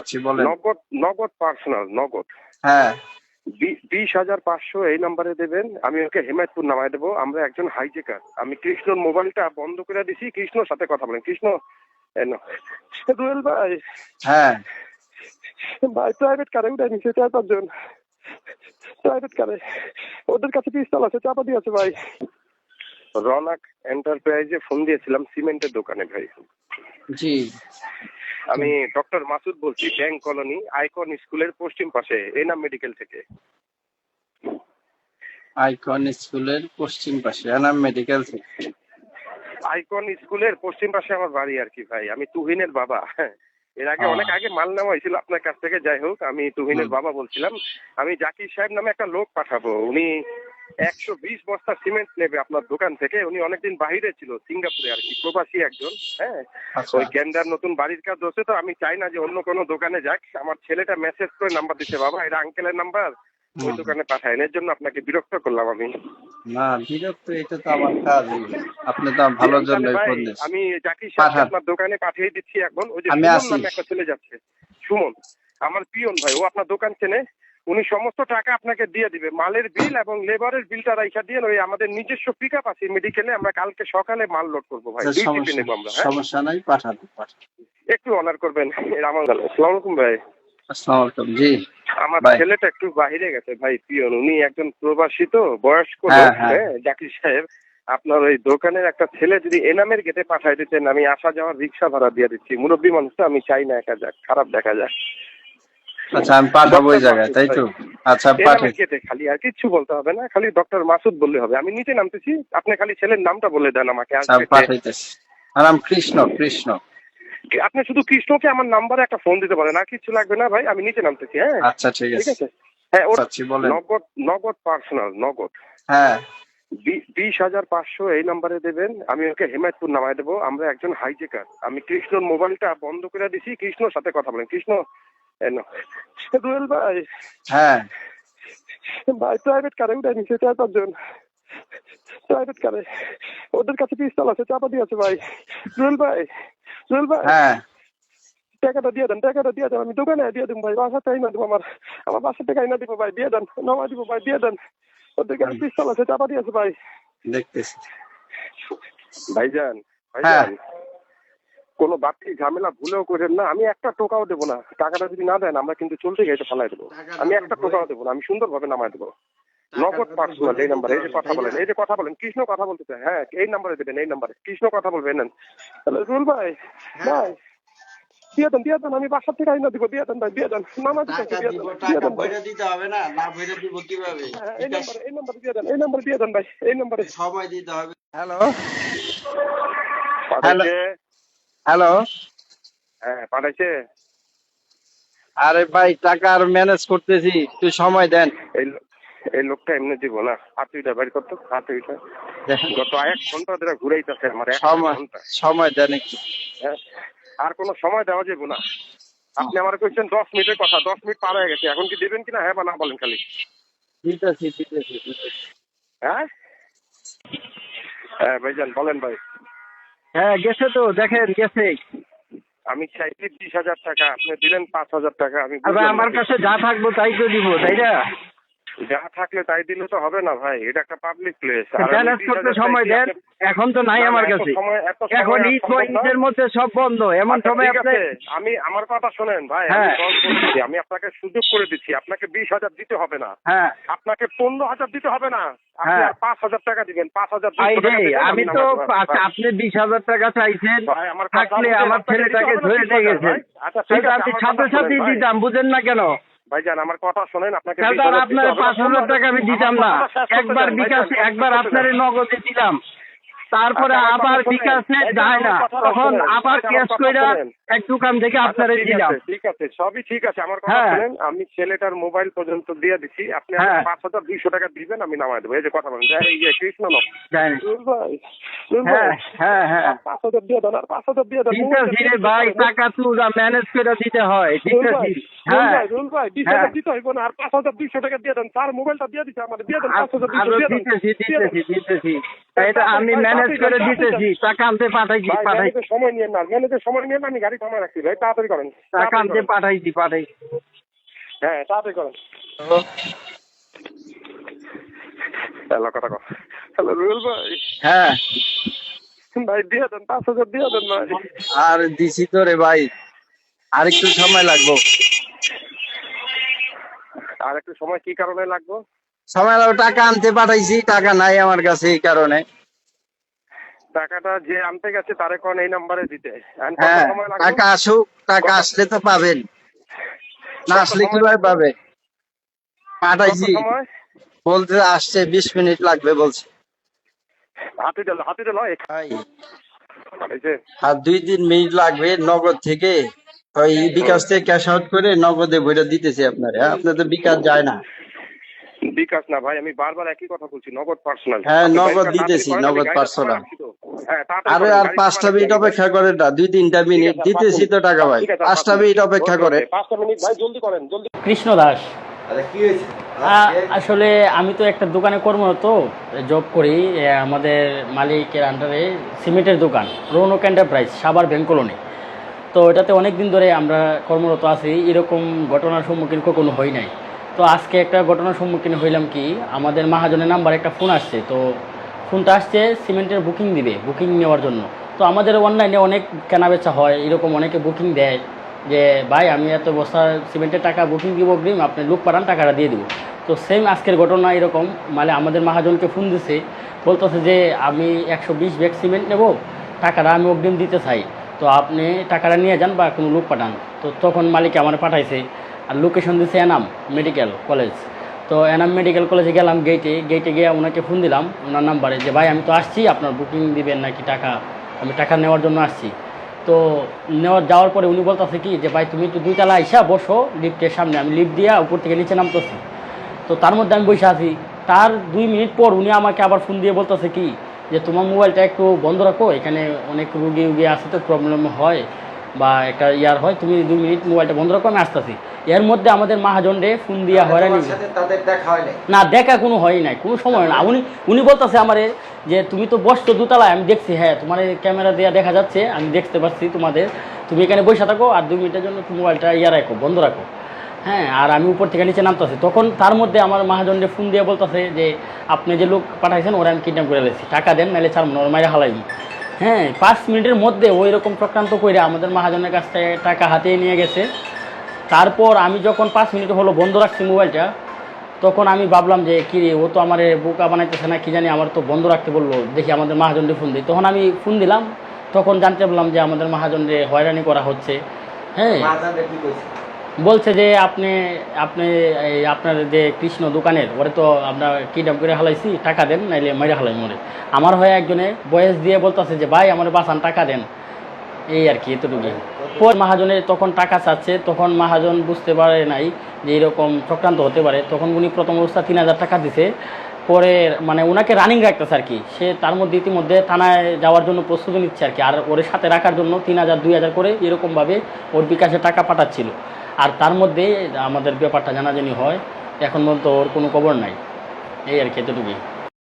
চাচ্ছি বলেন। নগদ নগদ পার্সোনাল নগদ হ্যাঁ 20,500 এই নাম্বারে দেবেন, আমি ওকে হেমায়তপুর নামায় দেবো। আমরা একজন হাইজেকার, আমি কৃষ্ণর মোবাইলটা বন্ধ করে দিছি। কৃষ্ণর সাথে কথা বলেন। কৃষ্ণ রুয়েল ভাই, হ্যাঁ ভাই প্রাইভেট কারে উঠে নিছে 4-5 জন, প্রাইভেট কারে। ওদের কাছে পিস্তল আছে, চাপা দিয়েছে ভাই। রনাক এন্টারপ্রাইজে ফোন দিয়েছিলাম, সিমেন্টের দোকানে ভাই। জি আমি ডক্টর মাসুদ বলছি, ব্যাংক কলোনি আইকন স্কুলের পশ্চিম পাশে, এনাম মেডিকেল থেকে। আইকন স্কুলের পশ্চিম পাশে এনাম মেডিকেল থেকে। আইকন স্কুলের পশ্চিম পাশে আমার বাড়ি আর কি ভাই। আমি তুহিনের বাবা। এর আগে অনেক আগে মাল নেওয়া হয়েছিল আপনার কাছ থেকে। যাই হোক, আমি তুহিনের বাবা বলছিলাম। আমি জাকির সাহেব নামে একটা লোক পাঠাবো, উনি 120 বস্তা সিমেন্ট নেবে আপনার দোকান থেকে। উনি অনেকদিন বাইরে ছিল, সিঙ্গাপুরে আর কি, প্রবাসী একজন। হ্যাঁ, ওই গেন্ডার নতুন বাড়ির কাজ হচ্ছে তো, আমি চাই না যে অন্য কোনো দোকানে যাক। আমার ছেলেটা মেসেজ করে নাম্বার দিচ্ছে, বাবা এটা আঙ্কেলের নাম্বার, ওই দোকানে পাঠায়। এর জন্য আপনাকে বিরক্ত করলাম আমি। না বিরক্ত, এটা তো আমার কাজ। আপনি তো ভালোর জন্য ফোন দিয়েছেন। আমি জাকির সাহেব আপনার দোকানে পাঠিয়ে দিচ্ছি এখন। ওই যে সুমন নামে একটা ছেলে যাচ্ছে, সুমন আমার পিয়ন ভাই, ও আপনার দোকান চেনে। উনি সমস্ত টাকা আপনাকে দিয়ে দিবে, মালের বিল এবং লেবারের বিলটা রাইখা দিয়ে। ওই আমাদের নিজস্ব পিক আপ আছে মেডিকেলে, আমরা কালকে সকালে মাল লোড করবো ভাই। 2 টিপে নেবো আমরা। সমস্যা নাই, পাঠান। একটু অনার করবেন। আসসালামু আলাইকুম ভাই। আসসালামু আলাইকুম। জি আমার ছেলেটা একটু বাইরে গেছে ভাই, পিয়ন। উনি একজন প্রবাসী তো, বয়স্ক লোক। হ্যাঁ জাকির সাহেব, আপনার ওই দোকানের একটা ছেলে যদি এনামের গেটে পাঠাই দিতেন, আমি আসা যাওয়ার রিক্সা ভাড়া দিয়ে দিচ্ছি। মুরব্বী মানুষ তো, আমি চাই না একা যাক, খারাপ দেখা যাক। আচ্ছা আমি পাঠাবো ওই জায়গায়, তাই তো? আচ্ছা পাঠিয়ে গেটে খালি, আর কিছু বলতে হবে না, খালি ডক্টর মাসুদ বললে হবে। আমি নিচে নামতেছি, আপনি খালি ছেলের নামটা বলে দেন আমাকে। পাঠাইতেছি। নাম কৃষ্ণ। কৃষ্ণ, আপনি শুধু কৃষ্ণকে আমার নাম্বারে একটা ফোন দিতে পারেন, আর কিছু লাগবে না ভাই। আমি নিচে নামতেছি। হ্যাঁ আচ্ছা ঠিক আছে। হ্যাঁ, বলেন। নগদ নগদ পার্সোনাল নগদ। হ্যাঁ 20,500 এই নাম্বারে দেবেন, আমি ওকে হেমায়তপুর নামায় দেবো। আমরা একজন হাইজেকার, আমি কৃষ্ণর মোবাইলটা বন্ধ করে দিছি। কৃষ্ণর সাথে কথা বলেন। কৃষ্ণ রুয়েল ভাই, হ্যাঁ ভাই প্রাইভেট কারে উঠে নিছে 4-5 জন, প্রাইভেট কারে। ওদের কাছে পিস্তল আছে, চাপা দিয়েছে ভাই। রুয়েল ভাই, রুয়েল ভাই, হ্যাঁ টাকাটা দিয়ে দেন, টাকাটা দিয়ে দেন। আমি দোকানে দিয়ে দেবো ভাই, বাসা টাকা না দেবো। আমার বাসা টাকা না দিব ভাই, দিয়ে দেন, নামাই দিব ভাই, দিয়ে দেন। ওদের কাছে পিস্তল আছে, চাপা দিয়েছে ভাই। দেখতেছি ভাইজান, ভাইজান কোনো বাড়তি ঝামেলা ভুলেও করেন না। আমি একটা টোকাও দেবো না। টাকাটা যদি না দেন, আমরা কিন্তু চলতে গেছে ফালাই দেবো। আমি একটা টোকাও দেবো না, আমি সুন্দরভাবে নামাই দেবো। নগদ পার্সোনাল এই নাম্বারে। এই যে কথা বলেন, এই যে কথা বলেন। কৃষ্ণ কথা বলতে চাই। হ্যাঁ এই নাম্বারে দেবেন, এই নাম্বারে কৃষ্ণ কথা বলবেন। হ্যালো রুল ভাই, ভাই দিয়ে দেন, দিয়ে দেন। আমি বাসার থেকে আইনা দিব, দিয়ে দেন ভাই, দিয়ে দেন। নামা দিতে দিয়ে দেন, দিয়ে দেন ভাই। দিতে হবে না, না ভরে দিব কিভাবে? এই নাম্বারে দিয়ে দেন, এই নাম্বারে দিয়ে দেন ভাই, এই নাম্বারে সময় দিতে হবে। হ্যালো পাঠাইছে। হ্যালো হ্যাঁ পাঠাইছে। আরে ভাই টাকা আর ম্যানেজ করতেছি, তুই সময় দেন। এই লোকটা এমনি দিব না। হাতুইটা বের করতো, হাতুইটা গত 1 ঘন্টা ধরে ঘুরাইতেছে আমার। সময় দেন একটু। হ্যাঁ আর কোনো সময় দেওয়া যাবে না। আপনি আমার কইছেন 10 মিনিটের কথা, 10 মিনিট পার হয়ে গেছে। এখন কি দিবেন কিনা হ্যাঁ বা না বলেন খালি। দিতেছি। হ্যাঁ হ্যাঁ ভাইজান বলেন ভাই। হ্যাঁ গেছে তো, দেখেন গেছে। আমি চাইছি 20,000 টাকা, আপনি দিলেন 5,000 টাকা। আমি আমার কাছে যা থাকবো তাই তো দিব, তাই না? যা থাকলে তাই দিলে তো হবে না ভাই, এটা একটা পাবলিক প্লেস। ব্যালেন্স করতে সময় দেন। এখন তো নাই আমার কাছে, এখন ঈদের মধ্যে সব বন্ধ, এমন সময় আমি আমার কথা শোনেন ভাই। আমি আপনাকে সুযোগ করে দিচ্ছি, আপনাকে 20,000 দিতে হবে না। হ্যাঁ আপনাকে 15,000 দিতে হবে না, আপনি 5,000 টাকা দিবেন। 5,000 আমি তো আপনি 20,000 টাকা চাইছেন, থাকলে আমার ছেলেটাকে ধরে নিয়ে গেছেন। আপনি সাথে সাথে দিতাম, বুঝেন না কেন ভাইজান? আমার কথা শোনেন, আপনাকে আপনার 5,000 টাকা আমি দিতাম না। একবার বিকাশে, একবার আপনার নগদে দিলাম, তারপরে আবার বিকাশে যায় না, তখন আবার ক্যাশ কইরা এক দোকান থেকে আপনারে দিলাম। ঠিক আছে, সবই ঠিক আছে। আমার কথা শুনেন, আমি ছেলেটার মোবাইল পর্যন্ত দিয়ে দিচ্ছি। আপনি 5,200 টাকা দিবেন, আমি নামাই দেবো। এই যে কথা বলেন, কৃষ্ণ ভাই। হ্যাঁ 5,000 দিয়ে দেন, আর 5,000 দিয়ে দেন ভাই। টাকা তো ম্যানেজ করে দিতে হয়, ঠিক আছে। হ্যাঁ রুল ভাই 20,000 হ্যাঁ দিতে হইব না, আর 5,200 টাকা দিয়ে দেন। স্যার মোবাইলটা দিয়ে দিছে আমাদের, দিয়ে দেন 5,200 আরো দিয়ে দেন। দিতেছি এটা আমি ম্যানেজ করে দিতেছি, টাকা আনতে পাঠাইছি ভাই ম্যানেজের সময় নিয়েন না, ম্যানেজের সময় নিয়েন না, আমি গাড়ি থামায় রাখছি ভাই, তাড়াতাড়ি করেন। টাকা আনতে পাঠাইছি হ্যাঁ তাড়াতাড়ি করেন। হ্যালো কথা কও। হ্যালো রুল ভাই। হ্যাঁ ভাই দিয়ে দেন 5,000 দিয়ে দেন ভাই। আর দিছি তো রে ভাই, আর একটু সময় লাগবো। আর একটু সময় কি কারণে লাগবে? সময় লাগবে, টাকা আনতে পাঠাইছি, টাকা নাই আমার কাছে এই কারণে। টাকাটা যে আনতে গেছে তারে কোন এই নাম্বারে দিতে। এখন কত হ্যাঁ সময় লাগবে? টাকা আসুক, টাকা আসলে তো পাবেন, না আসলে কিভাবে পাবে? পাঠাইছি, কত সময়? বলতে আসছে 20 মিনিট লাগবে বলছে। হাতে দিল ভাই পাঠাইছে। আর 2-3 মিনিট লাগবে, নগদ থেকে ওই বিকাশ থেকে ক্যাশ আউট করে নগদে বইটা দিতেছি আপনার। আপনার তো বিকাশ যায় না। বিকাশ না ভাই, আমি বারবার একই কথা বলছি, নগদ পার্সোনাল। হ্যাঁ নগদ দিতেছি, নগদ পার্সোনাল। হ্যাঁ আরে আর 5টা মিনিট অপেক্ষা করেন না, 2-3টা মিনিট দিতেছি তো টাকা ভাই, 5টা মিনিট অপেক্ষা করেন। 5টা মিনিট ভাই, জলদি করেন জলদি। কৃষ্ণ দাস। আসলে আমি তো একটা দোকানে কর্মরত, জব করি। আমাদের মালিকের আন্ডারে সিমেন্টের দোকান, Raunak enterprise, Savar bank colony. তো এটাতে অনেক দিন ধরে আমরা কর্মরত আছি, এরকম ঘটনার সম্মুখীন কখনো হই নাই। তো আজকে একটা ঘটনার সম্মুখীন হইলাম কি, আমাদের মহাজনের নাম্বার একটা ফোন আসছে। তো ফোনটা আসছে সিমেন্টের বুকিং দিবে, বুকিং নেওয়ার জন্য। তো আমাদের অনলাইনে অনেক কেনাবেচা হয়, এরকম অনেকে বুকিং দেয় যে ভাই আমি এত বস্তা সিমেন্টের টাকা বুকিং দিব অগ্রিম, আপনি লোক পাঠান টাকাটা দিয়ে দিব। তো সেম আজকের ঘটনা এরকম, মানে আমাদের মহাজনকে ফোন দিছে, বলতেছে যে আমি 120 ব্যাগ সিমেন্ট নেব, টাকাটা আমি অগ্রিম দিতে চাই, তো আপনি টাকাটা নিয়ে যান বা কোনো লোক পাঠান। তো তখন মালিক আমার পাঠাইছে, আর লোকেশন দিছে এনাম মেডিকেল কলেজ। তো এনাম মেডিকেল কলেজে গেলাম, গেটে গিয়ে ওনাকে ফোন দিলাম ওনার নাম্বারে যে ভাই আমি তো আসছি, আপনার বুকিং দিবেন নাকি টাকা, আমি টাকা নেওয়ার জন্য আসছি। তো যাওয়ার পরে উনি বলতেছে কি যে ভাই তুমি একটু 2 তলা আইসা বসো লিফটের সামনে, আমি লিফট দিয়া উপর থেকে নিচে নামতেছি। তো তার মধ্যে আমি বসে আছি, তার 2 মিনিট পর উনি আমাকে আবার ফোন দিয়ে বলতেছে কি যে তোমার মোবাইলটা একটু বন্ধ রাখো, এখানে অনেক রুগী আছে তো প্রবলেম হয় বা একটা ইয়ার হয়, তুমি 2 মিনিট মোবাইলটা বন্ধ রাখো, আমি আসতেছি। এর মধ্যে আমাদের মহাজনরে ফোন দিয়া হয়রানি, না দেখা কোনো হয় নাই, কোনো সময় না। উনি বলতেছে আমারে যে তুমি তো বসছো 2 তলায়, আমি দেখছি, হ্যাঁ তোমার ক্যামেরা দিয়ে দেখা যাচ্ছে, আমি দেখতে পাচ্ছি তোমাদের, তুমি এখানে বসে থাকো আর 2 মিনিটের জন্য তুমি মোবাইলটা রাখো, বন্ধ রাখো। হ্যাঁ, আর আমি উপর থেকে নিচে নামতেছি। তখন তার মধ্যে আমার মহাজনরে ফোন দিয়ে বলতেছে যে আপনি যে লোক পাঠাইছেন ওরা আমি কিডন্যাপ করে লেছি, টাকা দেন নাহলে ছাড়ব না, ওর মাইরে হালাই। হ্যাঁ 5 মিনিটের মধ্যে ওই রকম চক্রান্ত করে আমাদের মহাজনের কাছ থেকে টাকা হাতিয়ে নিয়ে গেছে। তারপর আমি যখন 5 মিনিট হলো বন্ধ রাখছি মোবাইলটা, তখন আমি ভাবলাম যে কি রে, ও তো আমার বোকা বানাইতেছে না কি জানি, আমার তো বন্ধ রাখতে বললো, দেখি আমাদের মহাজনরে ফোন দিই। তখন আমি ফোন দিলাম, তখন জানতে পারলাম যে আমাদের মহাজনরে হয়রানি করা হচ্ছে। হ্যাঁ বলছে যে আপনি আপনার যে কৃষ্ণ দোকানের ওরে তো আপনার কিডন্যাপ করে হালাইছি, টাকা দেন নাইলে মেরে হালাই মরে। আমার হয়ে একজনে বয়স দিয়ে বলতেছে যে ভাই আমার বাঁচান, টাকা দেন, এই আর কি, এতটুকু। পর মহাজনের তখন টাকা চাচ্ছে, তখন মহাজন বুঝতে পারে নাই যে এরকম চক্রান্ত হতে পারে। তখন উনি প্রথম অবস্থা 3,000 টাকা দিছে, পরে মানে ওনাকে রানিং রাখতেছে আর কি। সে তার মধ্যে ইতিমধ্যে থানায় যাওয়ার জন্য প্রস্তুতি নিচ্ছে আর কি, আর ওর সাথে রাখার জন্য 3,000 2,000 করে এরকমভাবে ওর বিকাশে টাকা পাঠাচ্ছিল। আর তার মধ্যে আমাদের ব্যাপারটা জানাজানি হয়, এখন পর্যন্ত ওর কোনো খবর নাই, এই আর কি, এতটুকুই।